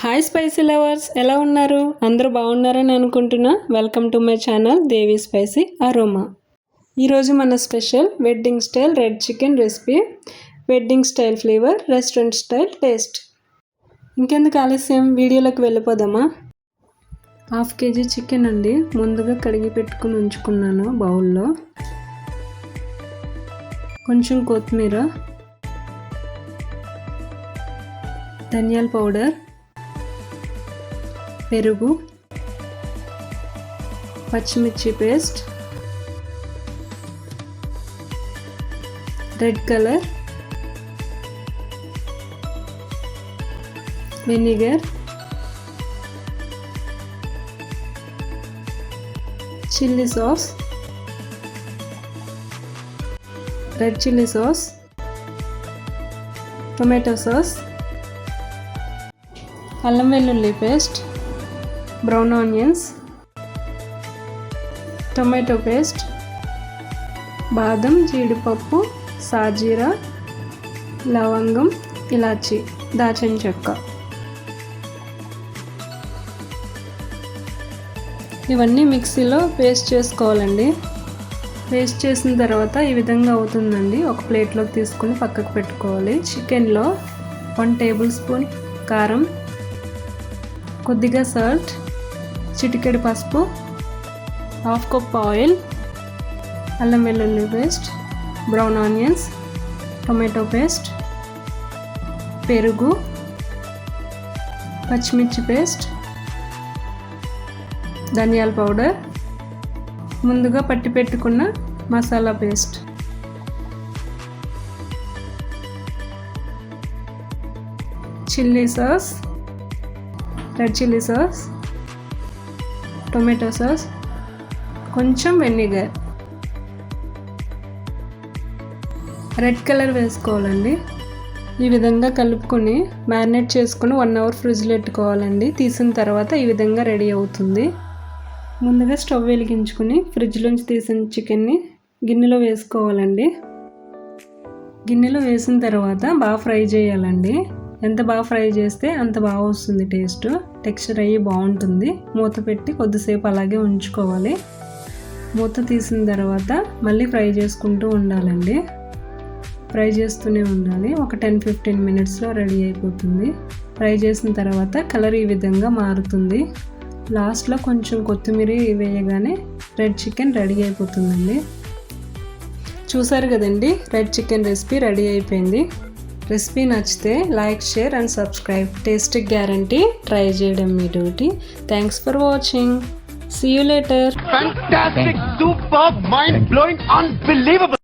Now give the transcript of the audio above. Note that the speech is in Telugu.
హాయ్ స్పైసీ లవర్స్, ఎలా ఉన్నారు? అందరూ బాగున్నారని అనుకుంటున్నా. Welcome to my channel Devi spicy aroma. ఈరోజు మన special wedding style red chicken recipe. Wedding style flavour, restaurant style taste. ఇంకెందుకు ఆలస్యం, వీడియోలోకి వెళ్ళిపోదామా? 1/2 kg చికెన్ అండి. ముందుగా కడిగి పెట్టుకుని ఉంచుకున్నాను బౌల్లో. కొంచెం కొత్తిమీర, ధనియాల పౌడర్, పెరుగు, పచ్చిమిర్చి paste, red colour, vinegar, chilli sauce, red chilli sauce, tomato sauce, అల్లం వెల్లుల్లి paste, brown onions, tomato paste, బాదం, జీడిపప్పు, సాజీరా, లవంగం, ఇలాచి, దాల్చిన చెక్క. ఇవన్నీ మిక్సీలో పేస్ట్ చేసుకోవాలండి. పేస్ట్ చేసిన తర్వాత ఈ విధంగా అవుతుందండి. ఒక ప్లేట్లోకి తీసుకొని పక్కకు పెట్టుకోవాలి. చికెన్లో 1 టేబుల్ స్పూన్ కారం, కొద్దిగా సాల్ట్, చిటికెడు పసుపు, 1/2 కప్ ఆయిల్, అల్లం వెల్లుల్లి paste, brown onions, tomato paste, పెరుగు, పచ్చిమిర్చి పేస్ట్, ధనియాల పౌడర్, ముందుగా పట్టి పెట్టుకున్న masala paste. Chilli sauce, red chilli sauce, tomato sauce, కొంచెం వెనిగర్, రెడ్ కలర్ వేసుకోవాలండి. ఈ విధంగా కలుపుకొని మ్యారినేట్ చేసుకొని 1 అవర్ ఫ్రిడ్జ్లో పెట్టుకోవాలండి. తీసిన తర్వాత ఈ విధంగా రెడీ అవుతుంది. ముందుగా స్టవ్ వెలిగించుకొని ఫ్రిడ్జ్లోంచి తీసిన చికెన్ని గిన్నెలో వేసుకోవాలండి. గిన్నెలో వేసిన తర్వాత బాగా ఫ్రై చేయాలండి. ఎంత బాగా ఫ్రై చేస్తే అంత బాగా వస్తుంది. టెక్స్చర్ అయ్యి బాగుంటుంది. మూత పెట్టి కొద్దిసేపు అలాగే ఉంచుకోవాలి. మూత తీసిన తర్వాత మళ్ళీ ఫ్రై చేసుకుంటూ ఉండాలండి. ఫ్రై చేస్తూనే ఉండాలి. ఒక 10-15 మినిట్స్లో రెడీ అయిపోతుంది. ఫ్రై చేసిన తర్వాత కలర్ ఈ విధంగా మారుతుంది. లాస్ట్లో కొంచెం కొత్తిమీర వేయగానే రెడ్ చికెన్ రెడీ అయిపోతుందండి. చూసారు కదండి, రెడ్ చికెన్ రెసిపీ రెడీ అయిపోయింది. రెసిపీ నచ్చితే like, share and subscribe. Taste guarantee, try చేయడం మీ duty. Thanks for watching. See you later. Fantastic, superb, mind-blowing, unbelievable.